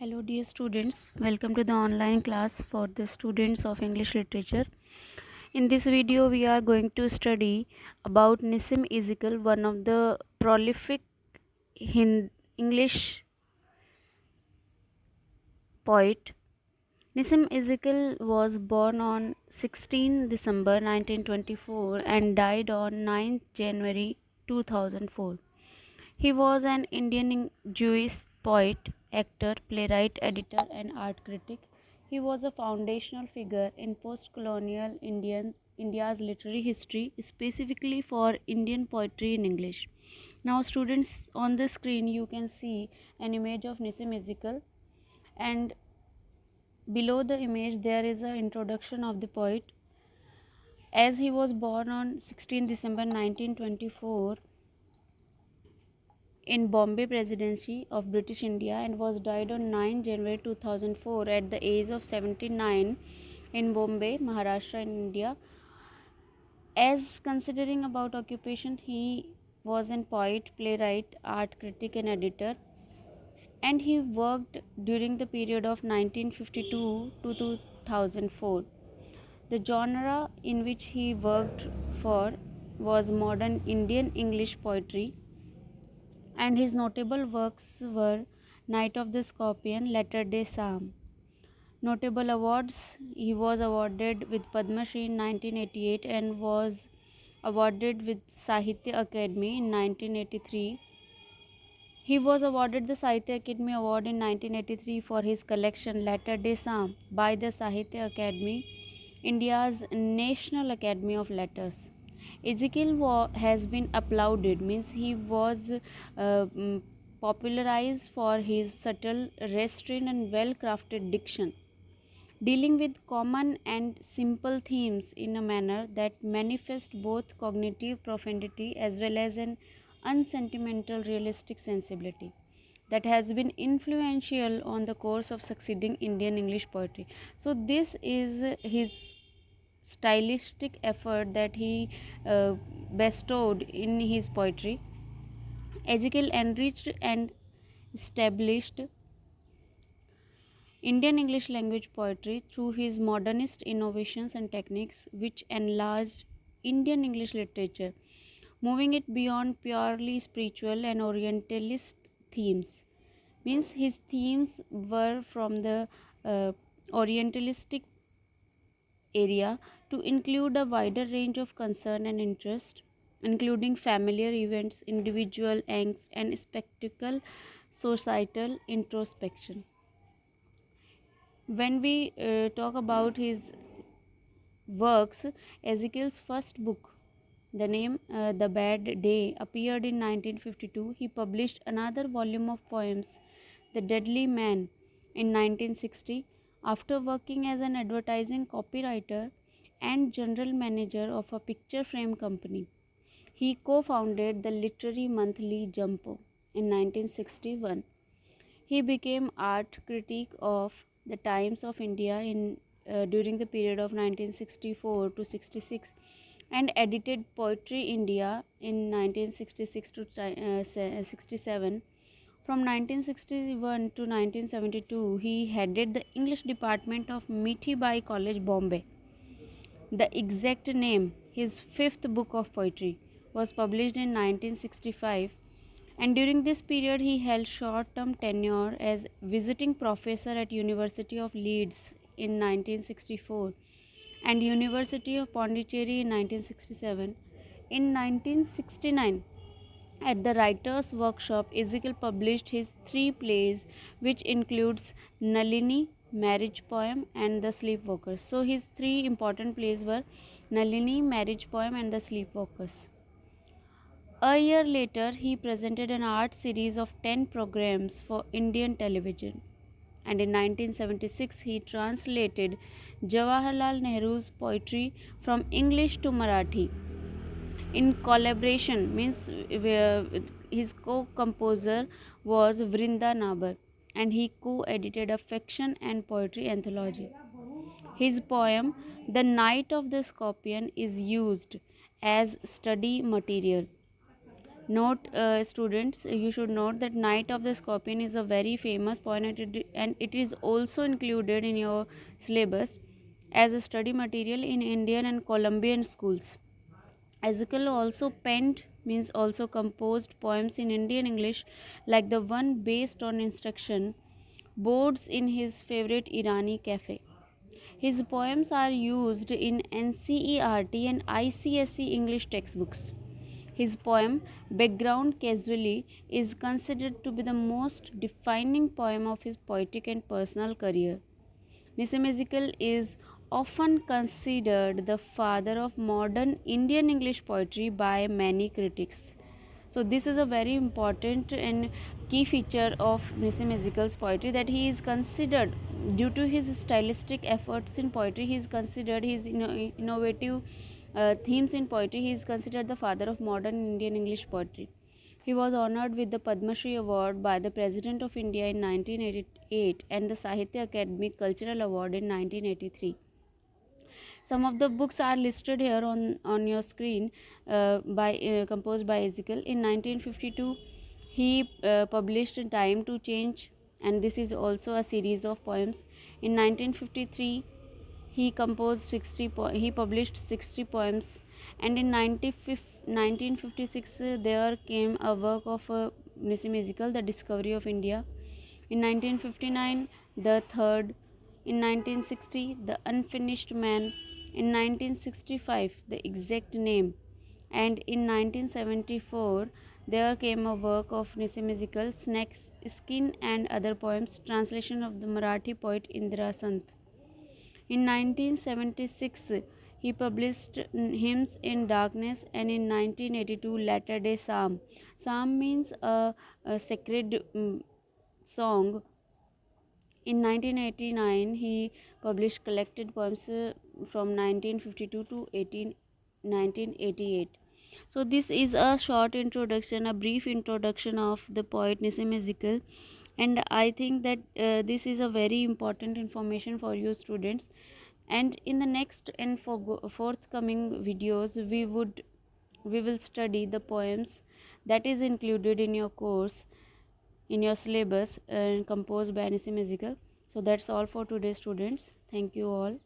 Hello dear students, welcome to the online class for the students of English literature. In this video we are going to study about Nissim Ezekiel, one of the prolific English poet. Nissim Ezekiel was born on 16 December 1924 and died on 9 January 2004. He was an Indian Jewish poet, actor, playwright, editor, and art critic. He was a foundational figure in post-colonial India's literary history, specifically for Indian poetry in English. Now, students, on the screen you can see an image of Nissim Ezekiel, and below the image there is an introduction of the poet. As he was born on 16 December 1924 in Bombay Presidency of British India and was died on 9 January 2004 at the age of 79 in Bombay, Maharashtra in India. As considering about occupation, he was a poet, playwright, art critic and editor, and he worked during the period of 1952 to 2004. The genre in which he worked for was modern Indian English poetry, and his notable works were Night of the Scorpion, Latter Day Psalm. Notable awards: he was awarded with Padma Shri in 1988 and was awarded with Sahitya Akademi in 1983. He was awarded the Sahitya Akademi Award in 1983 for his collection Latter Day Psalm by the Sahitya Akademi, India's National Academy of Letters. Ezekiel has been applauded, means he was popularized for his subtle, restrained, and well crafted diction, dealing with common and simple themes in a manner that manifest both cognitive profundity as well as an unsentimental realistic sensibility that has been influential on the course of succeeding Indian English poetry. So this is his stylistic effort that he bestowed in his poetry. Ezekiel enriched and established Indian English language poetry through his modernist innovations and techniques, which enlarged Indian English literature, moving it beyond purely spiritual and Orientalist themes. Means his themes were from the Orientalistic area to include a wider range of concern and interest, including familiar events, individual angst, and spectacle societal introspection. When we talk about his works, Ezekiel's first book, the name The Bad Day, appeared in 1952. He published another volume of poems, The Deadly Man, in 1960. After working as an advertising copywriter and general manager of a picture frame company, he co-founded the literary monthly Jumpo in 1961. He became art critic of the Times of India during the period of 1964 to 66 and edited Poetry India in 1966 to 67. From 1961 to 1972, he headed the English department of Mithibai College, Bombay. The exact name, his fifth book of poetry, was published in 1965, and during this period he held short-term tenure as visiting professor at University of Leeds in 1964 and University of Pondicherry in 1967. In 1969, at the Writers' Workshop, Ezekiel published his three plays, which includes Nalini, Marriage Poem, and The Sleepwalkers. So his three important plays were Nalini, Marriage Poem, and The Sleepwalkers. A year later, he presented an art series of 10 programs for Indian television. And in 1976, he translated Jawaharlal Nehru's poetry from English to Marathi in collaboration, means his co-composer was Vrinda Nabar, and he co-edited a fiction and poetry anthology. His poem The Night of the Scorpion is used as study material. Note, students, you should note that Night of the Scorpion is a very famous poem, and it is also included in your syllabus as a study material in Indian and Colombian schools. Ezekiel also penned, means also composed poems in Indian English, like the one based on instruction boards in his favorite Irani cafe. His poems are used in NCERT and ICSE English textbooks. His poem, Background Casually, is considered to be the most defining poem of his poetic and personal career. Nissim Ezekiel is often considered the father of modern Indian English poetry by many critics. So this is a very important and key feature of Nissim Ezekiel's poetry, that he is considered, due to his stylistic efforts in poetry, he is considered his innovative themes in poetry, he is considered the father of modern Indian English poetry. He was honored with the Padma Shri Award by the President of India in 1988 and the Sahitya Akademi Cultural Award in 1983. Some of the books are listed here on your screen, composed by Ezekiel. In 1952, he published Time to Change, and this is also a series of poems. In 1953, he he published 60 poems, and in 1956 there came a work of Nissim Ezekiel, The Discovery of India. In 1959, The Third. In 1960, The Unfinished Man. In 1965, The Exact Name. And in 1974, there came a work of Nissim Ezekiel, Snakes, Skin and Other Poems, translation of the Marathi poet Indira Sant. In 1976, he published Hymns in Darkness, and in 1982, Latter day Psalm. Psalm means a sacred song. In 1989, he published collected poems from 1952 to 1988. So, this is a short introduction, a brief introduction of the poet Nissim Ezekiel, and I think that this is a very important information for you students. And in the next and forthcoming videos, we will study the poems that is included in your course, in your syllabus, and composed by Nissim Ezekiel. So that's all for today, students. Thank you all.